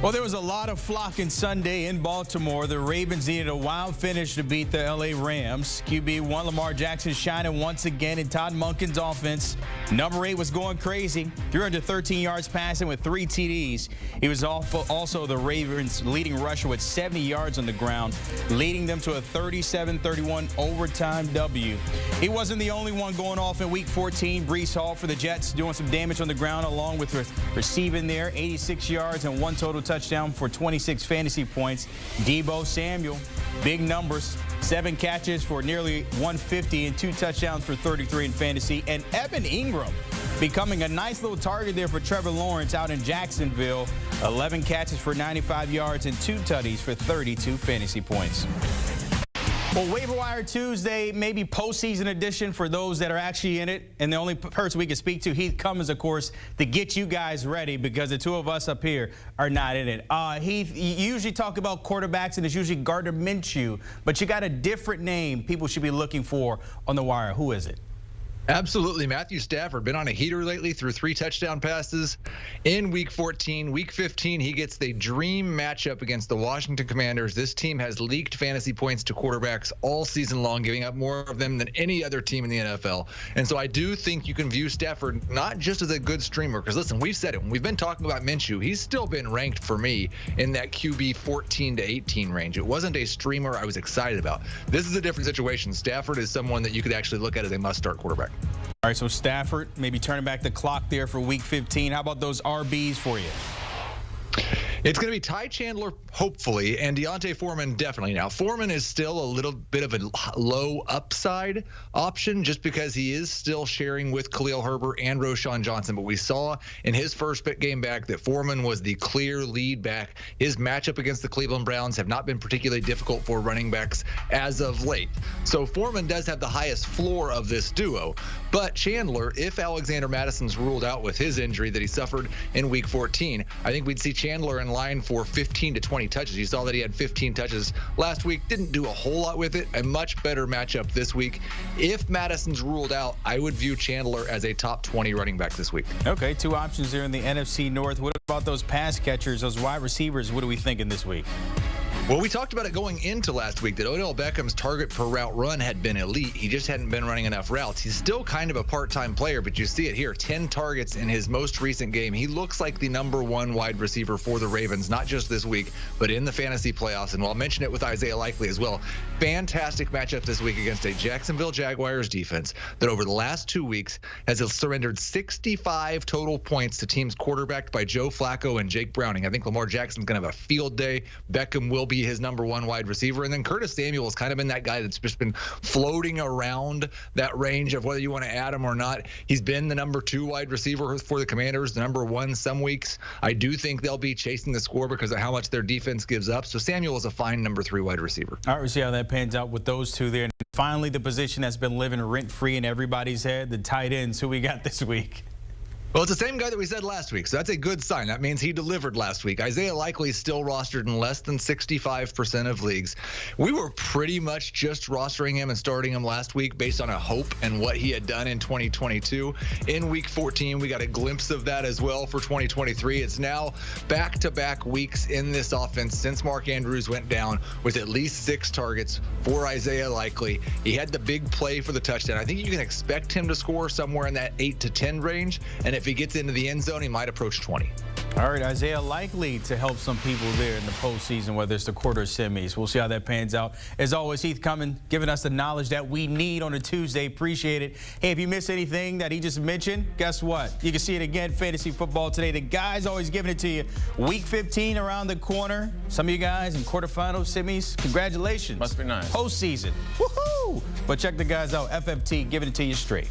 Well, there was a lot of flocking Sunday in Baltimore. The Ravens needed a wild finish to beat the L.A. Rams. QB1 Lamar Jackson shining once again in Todd Monken's offense. Number 8 was going crazy. 313 yards passing with 3 TDs. He was also the Ravens' leading rusher with 70 yards on the ground, leading them to a 37-31 overtime W. He wasn't the only one going off in Week 14. Breece Hall for the Jets doing some damage on the ground along with receiving there, 86 yards and 1 total touchdown for 26 fantasy points. Deebo Samuel, big numbers, 7 catches for nearly 150 and 2 touchdowns for 33 in fantasy. And Evan Ingram becoming a nice little target there for Trevor Lawrence out in Jacksonville. 11 catches for 95 yards and 2 tutties for 32 fantasy points. Well, Waiver Wire Tuesday, maybe postseason edition for those that are actually in it. And the only person we can speak to, Heath Cummins, of course, to get you guys ready because the two of us up here are not in it. Heath, you usually talk about quarterbacks, and it's usually Gardner Minshew. But you got a different name people should be looking for on the wire. Who is it? Absolutely. Matthew Stafford been on a heater lately through 3 touchdown passes in Week 14. Week 15, he gets the dream matchup against the Washington Commanders. This team has leaked fantasy points to quarterbacks all season long, giving up more of them than any other team in the NFL. And so I do think you can view Stafford not just as a good streamer, because listen, we've said it. When we've been talking about Minshew, he's still been ranked for me in that QB 14 to 18 range. It wasn't a streamer I was excited about. This is a different situation. Stafford is someone that you could actually look at as a must-start quarterback. All right, so Stafford, maybe turning back the clock there for Week 15. How about those RBs for you? It's going to be Ty Chandler, hopefully, and Deontay Foreman, definitely. Now, Foreman is still a little bit of a low upside option just because he is still sharing with Khalil Herbert and Roschon Johnson. But we saw in his first game back that Foreman was the clear lead back. His matchup against the Cleveland Browns have not been particularly difficult for running backs as of late. So Foreman does have the highest floor of this duo. But Chandler, if Alexander Madison's ruled out with his injury that he suffered in Week 14, I think we'd see Chandler in line for 15 to 20 touches. You saw that he had 15 touches last week. Didn't do a whole lot with it. A much better matchup this week. If Madison's ruled out, I would view Chandler as a top 20 running back this week. Okay, 2 options there in the NFC North. What about those pass catchers, those wide receivers? What are we thinking this week? Well, we talked about it going into last week that Odell Beckham's target per route run had been elite. He just hadn't been running enough routes. He's still kind of a part-time player, but you see it here, 10 targets in his most recent game. He looks like the #1 wide receiver for the Ravens, not just this week, but in the fantasy playoffs. And I'll mention it with Isaiah Likeley as well. Fantastic matchup this week against a Jacksonville Jaguars defense that over the last 2 weeks has surrendered 65 total points to teams quarterbacked by Joe Flacco and Jake Browning. I think Lamar Jackson's going to have a field day. Beckham will be his #1 wide receiver. And then Curtis Samuel has kind of been that guy that's just been floating around that range of whether you want to add him or not. He's been the #2 wide receiver for the Commanders, the #1 some weeks. I do think they'll be chasing the score because of how much their defense gives up. So Samuel is a fine #3 wide receiver. All right, we'll see how that pans out with those two there. And finally, the position that's been living rent-free in everybody's head, the tight ends. Who we got this week? Well, it's the same guy that we said last week, so that's a good sign. That means he delivered last week. Isaiah Likeley is still rostered in less than 65% of leagues. We were pretty much just rostering him and starting him last week based on a hope and what he had done in 2022. In Week 14, we got a glimpse of that as well for 2023. It's now back-to-back weeks in this offense since Mark Andrews went down with at least 6 targets for Isaiah Likeley. He had the big play for the touchdown. I think you can expect him to score somewhere in that 8 to 10 range, and if he gets into the end zone, he might approach 20. All right, Isaiah Likeley to help some people there in the postseason, whether it's the quarter semis. We'll see how that pans out. As always, Heath Cummins giving us the knowledge that we need on a Tuesday. Appreciate it. Hey, if you missed anything that he just mentioned, guess what? You can see it again, Fantasy Football Today. The guys always giving it to you. Week 15 around the corner. Some of you guys in quarterfinals, semis, congratulations. Must be nice. Postseason. Woohoo! But check the guys out. FFT giving it to you straight.